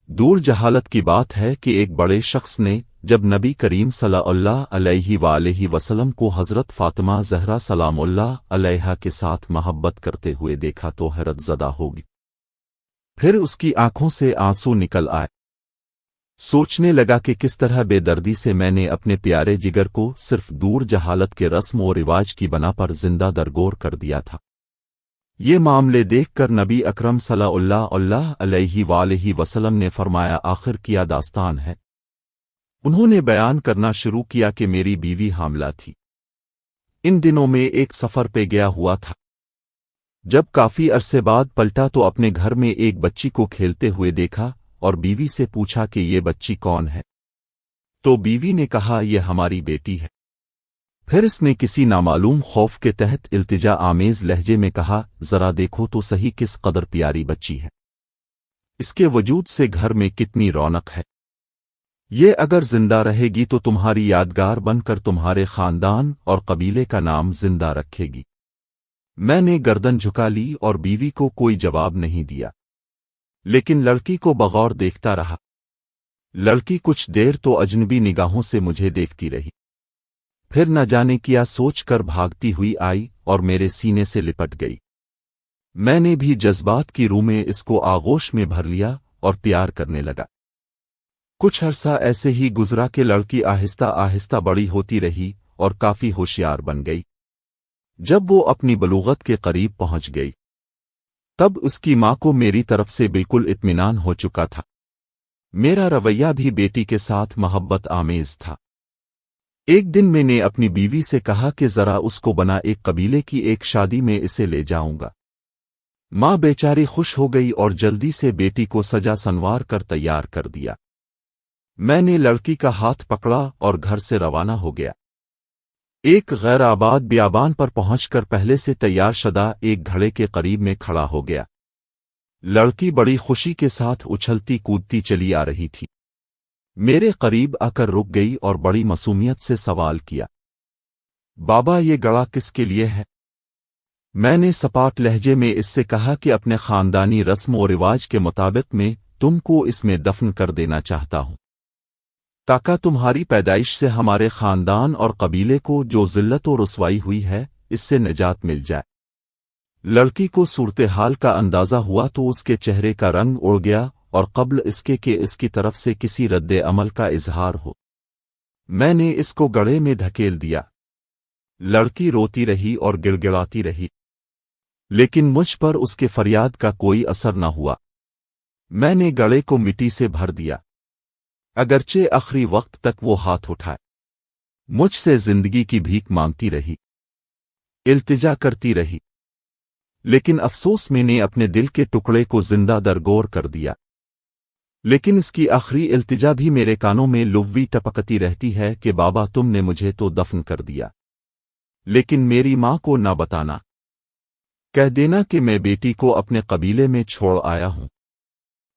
دور جہالت کی بات ہے کہ ایک بڑے شخص نے جب نبی کریم صلی اللہ علیہ وآلہ وسلم کو حضرت فاطمہ زہرا سلام اللہ علیہا کے ساتھ محبت کرتے ہوئے دیکھا تو حیرت زدہ ہوگی۔ پھر اس کی آنکھوں سے آنسو نکل آئے۔ سوچنے لگا کہ کس طرح بے دردی سے میں نے اپنے پیارے جگر کو صرف دور جہالت کے رسم و رواج کی بنا پر زندہ درگور کر دیا تھا۔ یہ معاملے دیکھ کر نبی اکرم صلی اللہ علیہ وآلہ وسلم نے فرمایا آخر کیا داستان ہے؟ انہوں نے بیان کرنا شروع کیا کہ میری بیوی حاملہ تھی۔ ان دنوں میں ایک سفر پہ گیا ہوا تھا۔ جب کافی عرصے بعد پلٹا تو اپنے گھر میں ایک بچی کو کھیلتے ہوئے دیکھا اور بیوی سے پوچھا کہ یہ بچی کون ہے؟ تو بیوی نے کہا یہ ہماری بیٹی ہے۔ پھر اس نے کسی نامعلوم خوف کے تحت التجا آمیز لہجے میں کہا ذرا دیکھو تو صحیح کس قدر پیاری بچی ہے، اس کے وجود سے گھر میں کتنی رونق ہے، یہ اگر زندہ رہے گی تو تمہاری یادگار بن کر تمہارے خاندان اور قبیلے کا نام زندہ رکھے گی۔ میں نے گردن جھکا لی اور بیوی کو کوئی جواب نہیں دیا، لیکن لڑکی کو بغور دیکھتا رہا۔ لڑکی کچھ دیر تو اجنبی نگاہوں سے مجھے دیکھتی رہی، پھر نہ جانے کیا سوچ کر بھاگتی ہوئی آئی اور میرے سینے سے لپٹ گئی۔ میں نے بھی جذبات کی روح میں اس کو آغوش میں بھر لیا اور پیار کرنے لگا۔ کچھ عرصہ ایسے ہی گزرا کہ لڑکی آہستہ آہستہ بڑی ہوتی رہی اور کافی ہوشیار بن گئی۔ جب وہ اپنی بلوغت کے قریب پہنچ گئی تب اس کی ماں کو میری طرف سے بالکل اطمینان ہو چکا تھا۔ میرا رویہ بھی بیٹی کے ساتھ محبت آمیز تھا۔ ایک دن میں نے اپنی بیوی سے کہا کہ ذرا اس کو بنا ایک قبیلے کی ایک شادی میں اسے لے جاؤں گا۔ ماں بیچاری خوش ہو گئی اور جلدی سے بیٹی کو سجا سنوار کر تیار کر دیا۔ میں نے لڑکی کا ہاتھ پکڑا اور گھر سے روانہ ہو گیا۔ ایک غیر آباد بیابان پر پہنچ کر پہلے سے تیار شدہ ایک گھڑے کے قریب میں کھڑا ہو گیا۔ لڑکی بڑی خوشی کے ساتھ اچھلتی کودتی چلی آ رہی تھی۔ میرے قریب آ کر رک گئی اور بڑی معصومیت سے سوال کیا، بابا یہ گڑا کس کے لیے ہے؟ میں نے سپاٹ لہجے میں اس سے کہا کہ اپنے خاندانی رسم و رواج کے مطابق میں تم کو اس میں دفن کر دینا چاہتا ہوں، تاکہ تمہاری پیدائش سے ہمارے خاندان اور قبیلے کو جو ذلت و رسوائی ہوئی ہے اس سے نجات مل جائے۔ لڑکی کو صورتحال کا اندازہ ہوا تو اس کے چہرے کا رنگ اڑ گیا اور قبل اس کے کہ اس کی طرف سے کسی رد عمل کا اظہار ہو میں نے اس کو گڑھے میں دھکیل دیا۔ لڑکی روتی رہی اور گڑ گڑاتی رہی، لیکن مجھ پر اس کے فریاد کا کوئی اثر نہ ہوا۔ میں نے گڑھے کو مٹی سے بھر دیا، اگرچہ آخری وقت تک وہ ہاتھ اٹھائے مجھ سے زندگی کی بھیک مانگتی رہی، التجا کرتی رہی، لیکن افسوس میں نے اپنے دل کے ٹکڑے کو زندہ درگور کر دیا۔ لیکن اس کی آخری التجا بھی میرے کانوں میں لوی ٹپکتی رہتی ہے کہ بابا تم نے مجھے تو دفن کر دیا، لیکن میری ماں کو نہ بتانا، کہہ دینا کہ میں بیٹی کو اپنے قبیلے میں چھوڑ آیا ہوں۔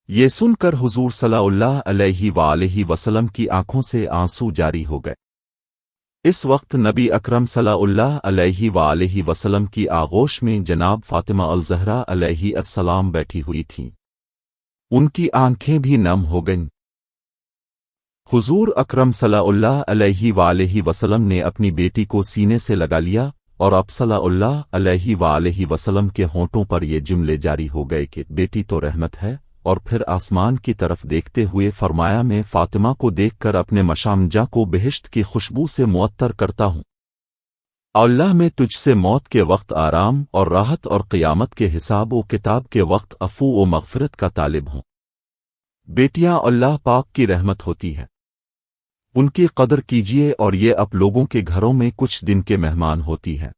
یہ سن کر حضور صلی اللہ علیہ وآلہ وسلم کی آنکھوں سے آنسو جاری ہو گئے۔ اس وقت نبی اکرم صلی اللہ علیہ وآلہ وسلم کی آغوش میں جناب فاطمہ الزہرا علیہ السلام بیٹھی ہوئی تھیں۔ ان کی آنکھیں بھی نم ہو گئیں۔ حضور اکرم صلی اللہ علیہ وآلہ وسلم نے اپنی بیٹی کو سینے سے لگا لیا اور اب صلی اللہ علیہ وآلہ وسلم کے ہونٹوں پر یہ جملے جاری ہو گئے کہ بیٹی تو رحمت ہے، اور پھر آسمان کی طرف دیکھتے ہوئے فرمایا میں فاطمہ کو دیکھ کر اپنے مشامجہ کو بہشت کی خوشبو سے معطر کرتا ہوں۔ اللہ میں تجھ سے موت کے وقت آرام اور راحت اور قیامت کے حساب و کتاب کے وقت عفو و مغفرت کا طالب ہوں۔ بیٹیاں اللہ پاک کی رحمت ہوتی ہے، ان کی قدر کیجیے، اور یہ آپ لوگوں کے گھروں میں کچھ دن کے مہمان ہوتی ہیں۔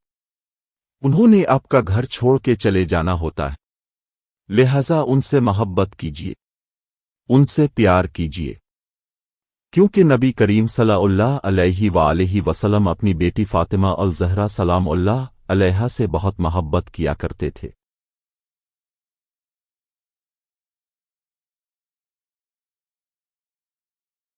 انہوں نے آپ کا گھر چھوڑ کے چلے جانا ہوتا ہے، لہذا ان سے محبت کیجیے، ان سے پیار کیجیے، کیونکہ نبی کریم صلی اللہ علیہ وآلہ وسلم اپنی بیٹی فاطمہ الزہرا سلام اللہ علیہا سے بہت محبت کیا کرتے تھے۔